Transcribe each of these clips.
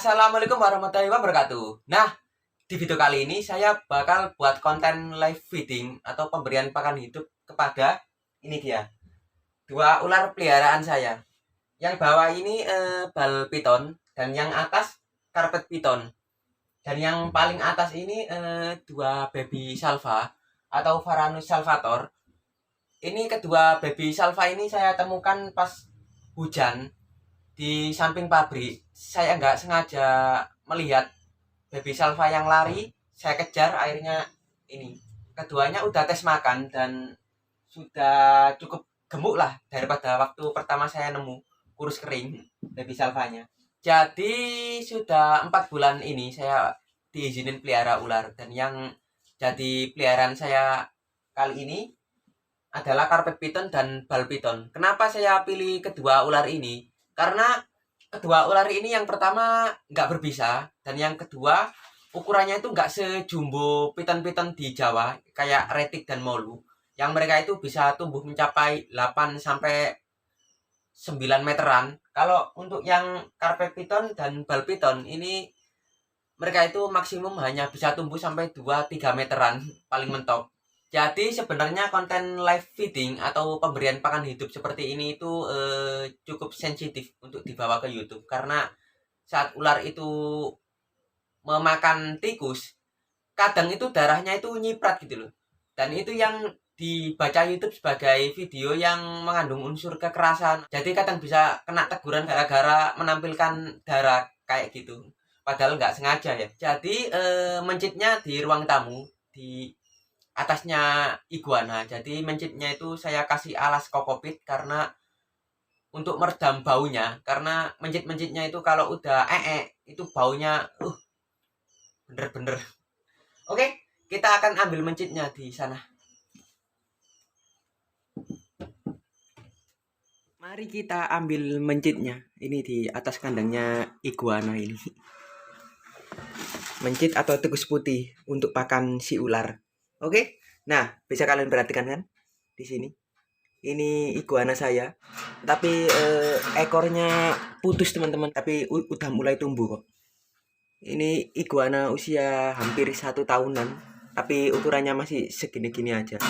Assalamualaikum warahmatullahi wabarakatuh. Nah, di video kali ini saya bakal buat konten live feeding atau pemberian pakan hidup kepada ini dia, dua ular peliharaan saya. Yang bawah ini bal piton dan yang atas karpet piton. Dan yang paling atas ini dua baby salva atau Varanus salvator. Ini kedua baby salva ini saya temukan pas hujan di samping pabrik. Saya nggak sengaja melihat baby salva yang lari, saya kejar, akhirnya ini keduanya udah tes makan dan sudah cukup gemuk lah daripada waktu pertama saya nemu kurus kering baby salvanya. Jadi sudah 4 bulan ini saya diizinin pelihara ular, dan yang jadi peliharaan saya kali ini adalah karpet piton dan bal piton. Kenapa saya pilih kedua ular ini? Karena kedua ular ini yang pertama nggak berbisa, dan yang kedua ukurannya itu nggak sejumbo piton-piton di Jawa kayak retik dan molu. Yang mereka itu bisa tumbuh mencapai 8 sampai 9 meteran. Kalau untuk yang karpet piton dan bal piton ini mereka itu maksimum hanya bisa tumbuh sampai 2-3 meteran paling mentok. Jadi sebenarnya konten live feeding atau pemberian pakan hidup seperti ini itu cukup sensitif untuk dibawa ke YouTube, karena saat ular itu memakan tikus, kadang itu darahnya itu nyiprat gitu loh. Dan itu yang dibaca YouTube sebagai video yang mengandung unsur kekerasan. Jadi kadang bisa kena teguran gara-gara menampilkan darah kayak gitu. Padahal nggak sengaja ya. Jadi mencitnya di ruang tamu, di atasnya iguana. Jadi mencitnya itu saya kasih alas kokopit karena untuk meredam baunya. Karena mencit-mencitnya itu kalau udah itu baunya bener-bener. Oke, kita akan ambil mencitnya di sana. Mari kita ambil mencitnya. Ini di atas kandangnya iguana ini. Mencit atau tikus putih untuk pakan si ular. Oke. Nah, bisa kalian perhatikan kan di sini. Ini iguana saya. Tapi ekornya putus, teman-teman. Tapi udah mulai tumbuh kok. Ini iguana usia hampir 1 tahunan. Tapi ukurannya masih segini-gini aja.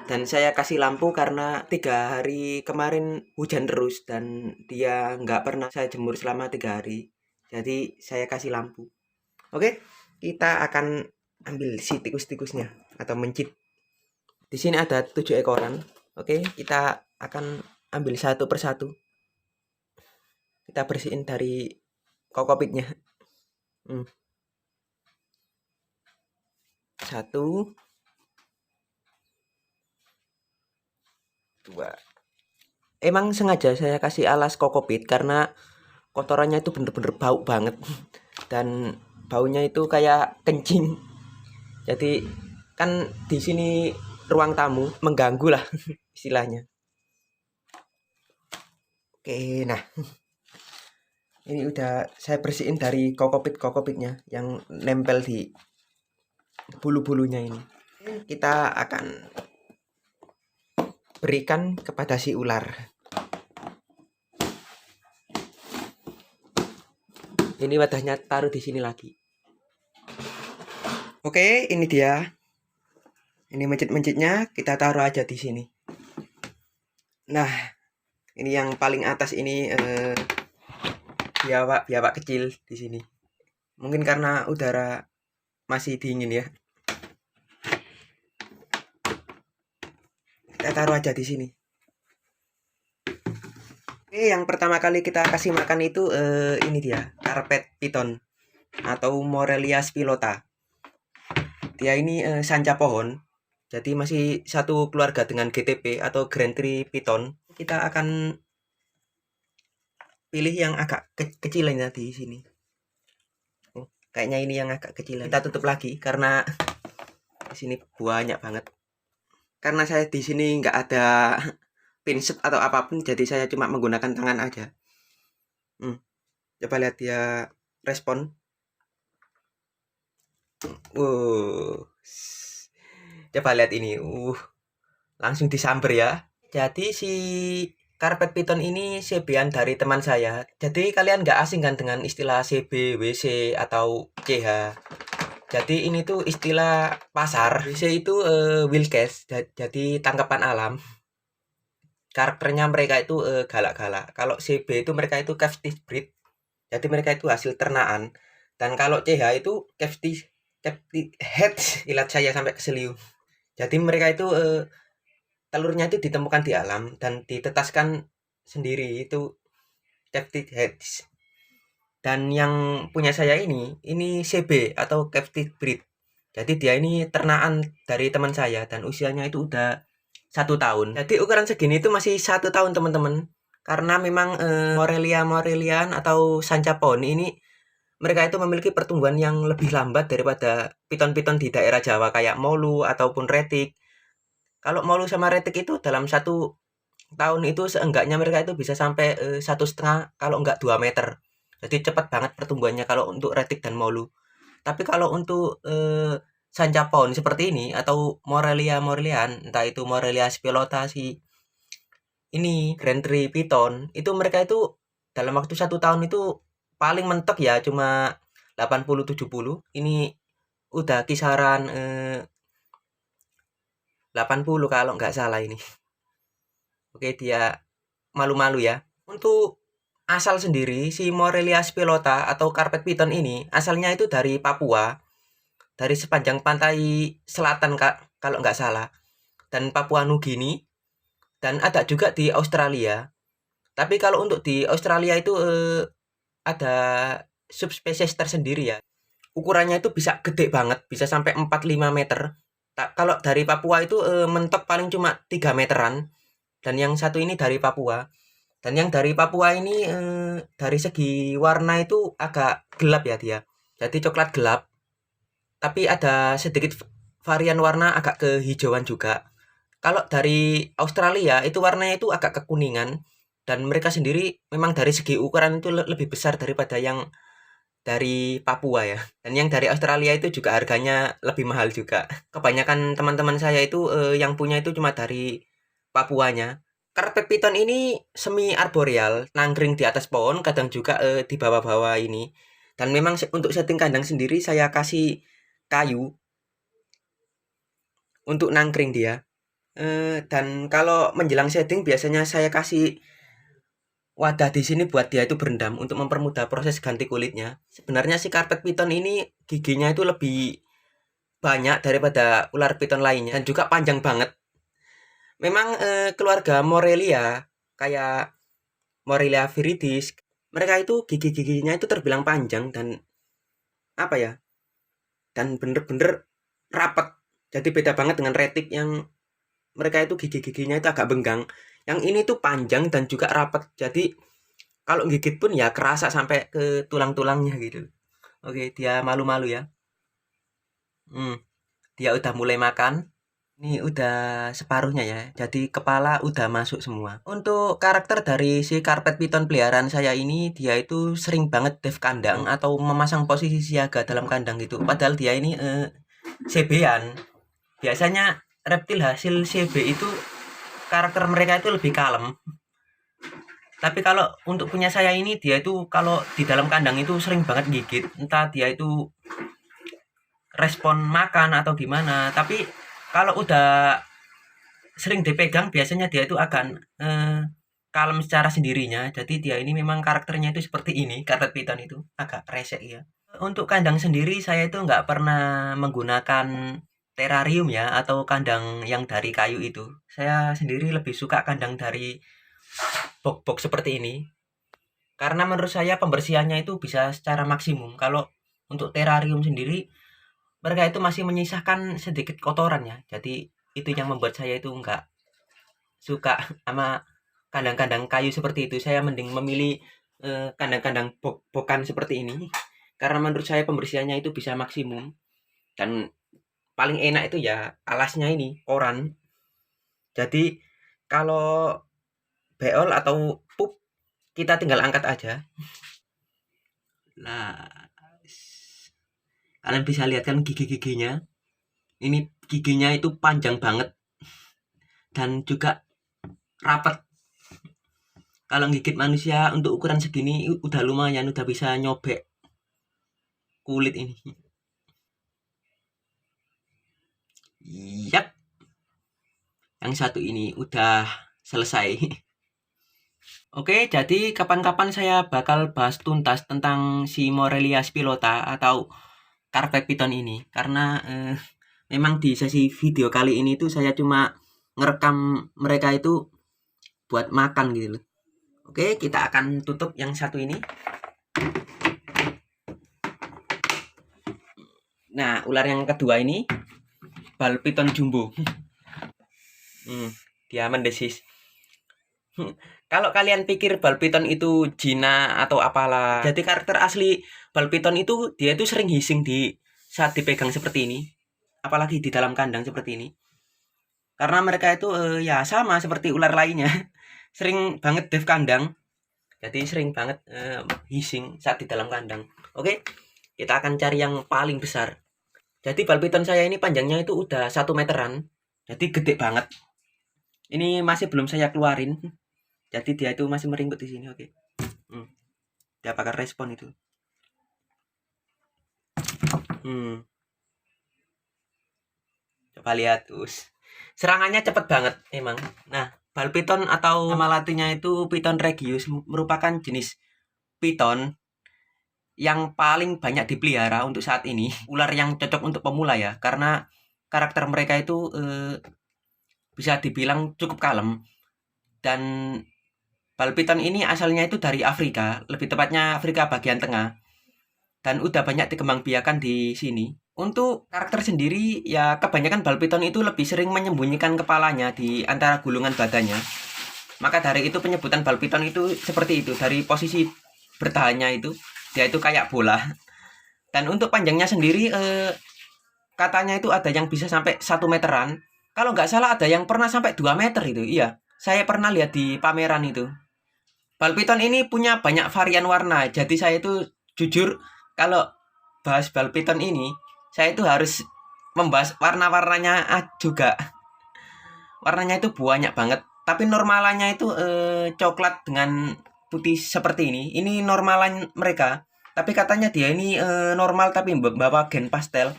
Dan saya kasih lampu karena 3 hari kemarin hujan terus dan dia nggak pernah saya jemur selama 3 hari. Jadi saya kasih lampu. Oke, kita akan ambil si tikus-tikusnya atau mencit. Di sini ada 7 ekoran. Oke, kita akan ambil satu persatu. Kita bersihin dari kokopitnya. 1, 2. Emang sengaja saya kasih alas kokopit karena kotorannya itu bener-bener bau banget. Dan baunya itu kayak kencing. Jadi kan di sini ruang tamu, mengganggu lah istilahnya. Oke, nah ini udah saya bersihin dari kokopitnya yang nempel di bulu-bulunya ini. Kita akan berikan kepada si ular. Ini wadahnya taruh di sini lagi. Oke, ini dia. Ini mencit-mencitnya kita taruh aja di sini. Nah, ini yang paling atas ini biawak kecil di sini. Mungkin karena udara masih dingin ya. Kita taruh aja di sini. Oke, yang pertama kali kita kasih makan itu ini dia, karpet piton atau Morelia spilota. Dia ini sanca pohon. Jadi masih satu keluarga dengan GTP atau Grand Tree Piton. Kita akan pilih yang agak kecilnya di sini. Kayaknya ini yang agak kecil. Kita tutup lagi karena di sini banyak banget. Karena saya di sini nggak ada pinset atau apapun, jadi saya cuma menggunakan tangan aja. Coba lihat dia respon. Coba lihat ini. Langsung disamber ya. Jadi si Karpet piton ini CB-an dari teman saya. Jadi kalian nggak asing kan dengan istilah CB, WC, atau CH. Jadi ini tuh istilah pasar. WC itu Wilkes, jadi tangkapan alam. Karakternya mereka itu galak-galak. Kalau CB itu mereka itu captive breed. Jadi mereka itu hasil ternaan. Dan kalau CH itu captive head. Ilat saya sampai keseliu. Jadi mereka itu telurnya itu ditemukan di alam dan ditetaskan sendiri, itu captive heads. Dan yang punya saya ini CB atau captive breed. Jadi dia ini ternaan dari teman saya dan usianya itu udah 1 tahun. Jadi ukuran segini itu masih 1 tahun teman-teman. Karena memang Morelian atau Sanchapon ini mereka itu memiliki pertumbuhan yang lebih lambat daripada piton-piton di daerah Jawa kayak Molu ataupun retik. Kalau Molu sama retik itu dalam 1 tahun itu seenggaknya mereka itu bisa sampai 1,5 kalau enggak 2 meter. Jadi cepat banget pertumbuhannya kalau untuk retik dan Molu. Tapi kalau untuk Sanchapon seperti ini atau Morelian, entah itu Morelia spilota ini Grand Tree Piton, itu mereka itu dalam waktu 1 tahun itu paling mentok ya cuma 80-70. Ini udah kisaran 80 kalau nggak salah ini. Oke, dia malu-malu ya. Untuk asal sendiri, si Morelia spilota atau karpet piton ini asalnya itu dari Papua, dari sepanjang pantai selatan Kak, kalau nggak salah. Dan Papua Nugini, dan ada juga di Australia. Tapi kalau untuk di Australia itu ada subspesies tersendiri ya. Ukurannya itu bisa gede banget, bisa sampai 4-5 meter. Kalau dari Papua itu mentok paling cuma 3 meteran. Dan yang satu ini dari Papua. Dan yang dari Papua ini dari segi warna itu agak gelap ya dia. Jadi coklat gelap. Tapi ada sedikit varian warna agak kehijauan juga. Kalau dari Australia itu warnanya itu agak kekuningan. Dan mereka sendiri memang dari segi ukuran itu lebih besar daripada yang dari Papua ya. Dan yang dari Australia itu juga harganya lebih mahal juga. Kebanyakan teman-teman saya itu yang punya itu cuma dari Papuanya. Karpet piton ini semi arboreal, nangkring di atas pohon, kadang juga di bawah-bawah ini. Dan memang untuk setting kandang sendiri saya kasih kayu untuk nangkring dia. Dan kalau menjelang setting biasanya saya kasih wadah di sini buat dia itu berendam untuk mempermudah proses ganti kulitnya. Sebenarnya si karpet piton ini giginya itu lebih banyak daripada ular piton lainnya dan juga panjang banget. Memang keluarga Morelia kayak Morelia viridis, mereka itu gigi-giginya itu terbilang panjang dan apa ya? Dan bener-bener rapet. Jadi beda banget dengan retik yang mereka itu gigi-giginya itu agak benggang. Yang ini tuh panjang dan juga rapet. Jadi kalau gigit pun ya kerasa sampai ke tulang-tulangnya gitu. Oke, dia malu-malu ya. Dia udah mulai makan. Ini udah separuhnya ya. Jadi kepala udah masuk semua. Untuk karakter dari si karpet piton peliharaan saya ini, dia itu sering banget dive kandang atau memasang posisi siaga dalam kandang gitu. Padahal dia ini CB-an. Biasanya reptil hasil CB itu karakter mereka itu lebih kalem. Tapi kalau untuk punya saya ini, dia itu kalau di dalam kandang itu sering banget gigit. Entah dia itu respon makan atau gimana. Tapi kalau udah sering dipegang biasanya dia itu akan kalem secara sendirinya. Jadi dia ini memang karakternya itu seperti ini, karpet piton itu agak resek ya. Untuk kandang sendiri saya itu nggak pernah menggunakan terarium ya atau kandang yang dari kayu itu. Saya sendiri lebih suka kandang dari box-box seperti ini. Karena menurut saya pembersihannya itu bisa secara maksimum. Kalau untuk terarium sendiri mereka itu masih menyisakan sedikit kotoran ya. Jadi itu yang membuat saya itu enggak suka sama kandang-kandang kayu seperti itu. Saya mending memilih kandang-kandang bokan seperti ini. Karena menurut saya pembersihannya itu bisa maksimum. Dan paling enak itu ya alasnya ini, koran. Jadi kalau beol atau pup kita tinggal angkat aja. Nah, kalian bisa lihat kan gigi-giginya. Ini giginya itu panjang banget dan juga rapat. Kalau gigit manusia untuk ukuran segini udah lumayan, udah bisa nyobek kulit ini. Yap, yang satu ini udah selesai. Oke, jadi kapan-kapan saya bakal bahas tuntas tentang si Morelia spilota atau karpet piton ini. Karena memang di sesi video kali ini tuh saya cuma ngerekam mereka itu buat makan gitu loh. Oke, kita akan tutup yang satu ini. Nah, ular yang kedua ini bal piton jumbo. Dia mendesis. Kalau kalian pikir bal piton itu Jina atau apalah, jadi karakter asli bal piton itu dia itu sering hissing di saat dipegang seperti ini, apalagi di dalam kandang seperti ini. Karena mereka itu ya sama seperti ular lainnya, sering banget dev kandang, jadi sering banget hissing saat di dalam kandang. Oke, kita akan cari yang paling besar. Jadi bal piton saya ini panjangnya itu udah 1 meteran, jadi gede banget. Ini masih belum saya keluarin. Jadi dia itu masih meringkut di sini, oke. Dia pakai respon itu. Coba lihat, serangannya cepet banget emang. Nah, bal piton atau nama latinnya itu Piton regius merupakan jenis piton yang paling banyak dipelihara untuk saat ini. Ular yang cocok untuk pemula ya, karena karakter mereka itu bisa dibilang cukup kalem. Dan bal piton ini asalnya itu dari Afrika, lebih tepatnya Afrika bagian tengah. Dan udah banyak dikembangbiakan di sini. Untuk karakter sendiri, ya kebanyakan bal piton itu lebih sering menyembunyikan kepalanya di antara gulungan badannya. Maka dari itu penyebutan bal piton itu seperti itu. Dari posisi bertahannya itu, dia itu kayak bola. Dan untuk panjangnya sendiri, katanya itu ada yang bisa sampai 1 meteran. Kalau nggak salah ada yang pernah sampai 2 meter itu. Iya, saya pernah lihat di pameran itu. Bal piton ini punya banyak varian warna. Jadi saya itu jujur kalau bahas bal piton ini, saya itu harus membahas warna-warnanya juga. Warnanya itu banyak banget. Tapi normalannya itu coklat dengan putih seperti ini. Ini normalan mereka. Tapi katanya dia ini normal tapi bawa gen pastel.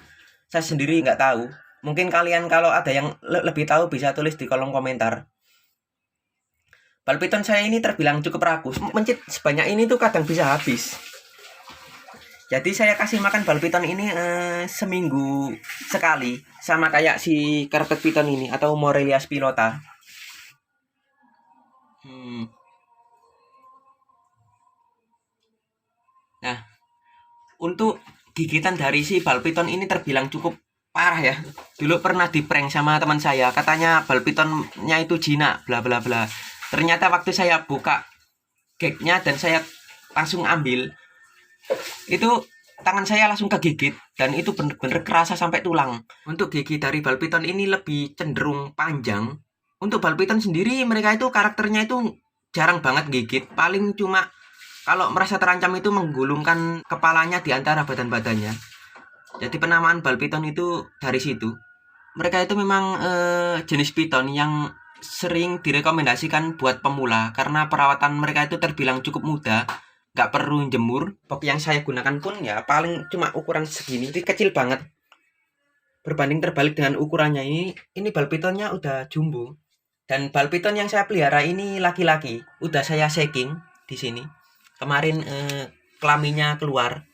Saya sendiri nggak tahu. Mungkin kalian kalau ada yang lebih tahu bisa tulis di kolom komentar. Bal piton saya ini terbilang cukup rakus. Mencit sebanyak ini tuh kadang bisa habis. Jadi saya kasih makan bal piton ini seminggu sekali. Sama kayak si karpet piton ini atau Morelia spilota. Nah, untuk gigitan dari si bal piton ini terbilang cukup parah ya. Dulu pernah di prank sama teman saya. Katanya bal pitonnya itu jinak, bla bla bla. Ternyata waktu saya buka gagnya dan saya langsung ambil, itu tangan saya langsung kegigit dan itu bener-bener kerasa sampai tulang. Untuk gigi dari bal piton ini lebih cenderung panjang. Untuk bal piton sendiri mereka itu karakternya itu jarang banget gigit, paling cuma kalau merasa terancam itu menggulungkan kepalanya di antara badan-badannya. Jadi penamaan bal piton itu dari situ. Mereka itu memang jenis piton yang sering direkomendasikan buat pemula karena perawatan mereka itu terbilang cukup mudah, nggak perlu jemur. Pok yang saya gunakan pun ya paling cuma ukuran segini, ini kecil banget. Berbanding terbalik dengan ukurannya ini bal pitonnya udah jumbo. Dan bal piton yang saya pelihara ini laki-laki, udah saya shaking di sini. Kemarin kelaminnya keluar.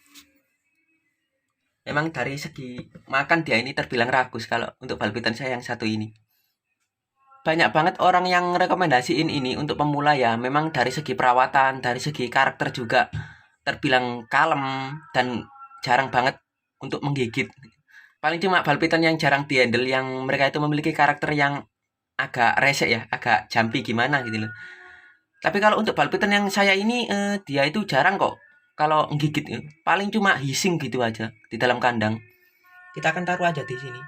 Memang dari segi makan dia ini terbilang ragus kalau untuk bal piton saya yang satu ini. Banyak banget orang yang rekomendasiin ini untuk pemula ya. Memang dari segi perawatan, dari segi karakter juga terbilang kalem dan jarang banget untuk menggigit. Paling cuma bal piton yang jarang dihandle yang mereka itu memiliki karakter yang agak resek ya, agak jumpy gimana gitu loh. Tapi kalau untuk bal piton yang saya ini dia itu jarang kok kalau menggigit, paling cuma hissing gitu aja di dalam kandang. Kita akan taruh aja di sini.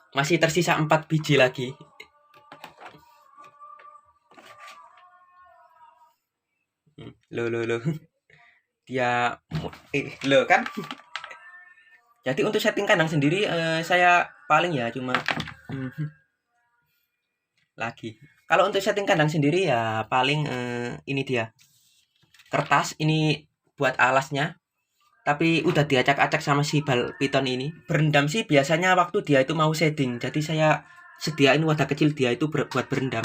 Masih tersisa 4 biji lagi. Loh. Dia loh kan. Jadi untuk setting kandang sendiri saya paling ya cuma lagi Kalau untuk setting kandang sendiri ya paling ini dia kertas ini buat alasnya, tapi udah diacak-acak sama si bal piton ini. Berendam sih biasanya waktu dia itu mau setting, jadi saya sediain wadah kecil dia itu buat berendam.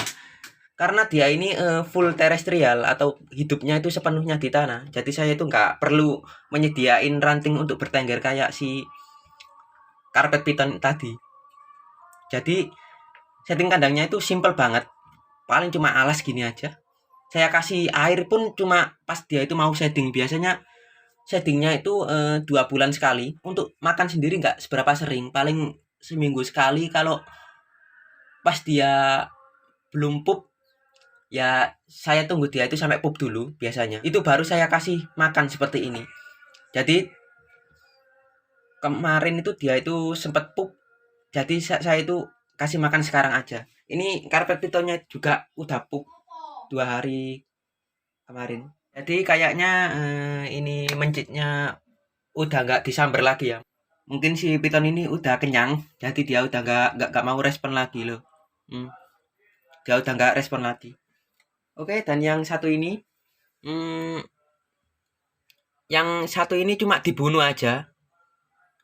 Karena dia ini full terestrial atau hidupnya itu sepenuhnya di tanah, jadi saya itu nggak perlu menyediain ranting untuk bertengger kayak si karpet piton tadi. Jadi setting kandangnya itu simple banget, paling cuma alas gini aja. Saya kasih air pun cuma pas dia itu mau setting. Biasanya settingnya itu 2 bulan sekali. Untuk makan sendiri nggak seberapa sering, paling seminggu sekali. Kalau pas dia belum pup, ya saya tunggu dia itu sampai pup dulu biasanya. Itu baru saya kasih makan seperti ini. Jadi kemarin itu dia itu sempat pup, jadi saya itu kasih makan sekarang aja. Ini karpet pitonnya juga udah pup 2 hari kemarin. Jadi kayaknya ini mencitnya udah nggak disamber lagi ya. Mungkin si piton ini udah kenyang, jadi dia udah nggak mau respon lagi loh. Dia udah nggak respon lagi. Oke, dan yang satu ini, yang satu ini cuma dibunuh aja.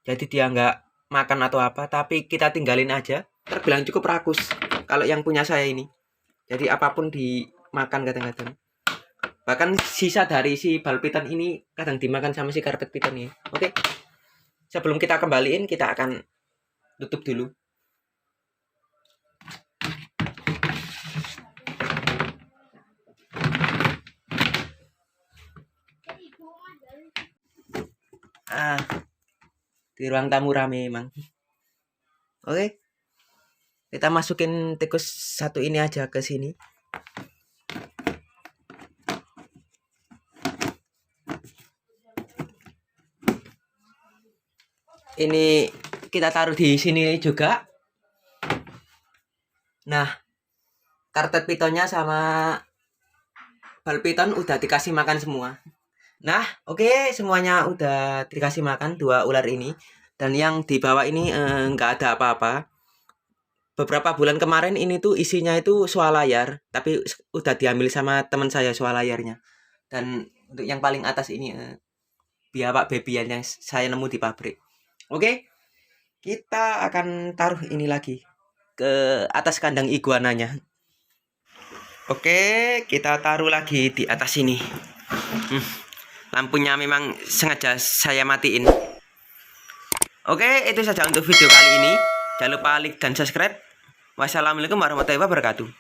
Jadi dia nggak makan atau apa, tapi kita tinggalin aja. Terbilang cukup rakus kalau yang punya saya ini. Jadi apapun dimakan kadang-kadang. Bahkan sisa dari si bal piton ini kadang dimakan sama si karpet piton ini. Oke. Sebelum kita kembaliin, kita akan tutup dulu. Di ruang tamu rame emang. Oke. Kita masukin tikus satu ini aja ke sini. Ini kita taruh di sini juga. Nah, karpet pitonnya sama bal piton udah dikasih makan semua. Nah, oke, semuanya udah dikasih makan 2 ular ini. Dan yang di bawah ini nggak ada apa-apa. Beberapa bulan kemarin ini tuh isinya itu swalayan, tapi udah diambil sama teman saya swalayannya. Dan untuk yang paling atas ini biawak babyan yang saya nemu di pabrik. Oke, kita akan taruh ini lagi ke atas kandang iguananya. Oke, kita taruh lagi di atas sini. Lampunya memang sengaja saya matiin. Oke, itu saja untuk video kali ini. Jangan lupa like dan subscribe. Wassalamualaikum warahmatullahi wabarakatuh.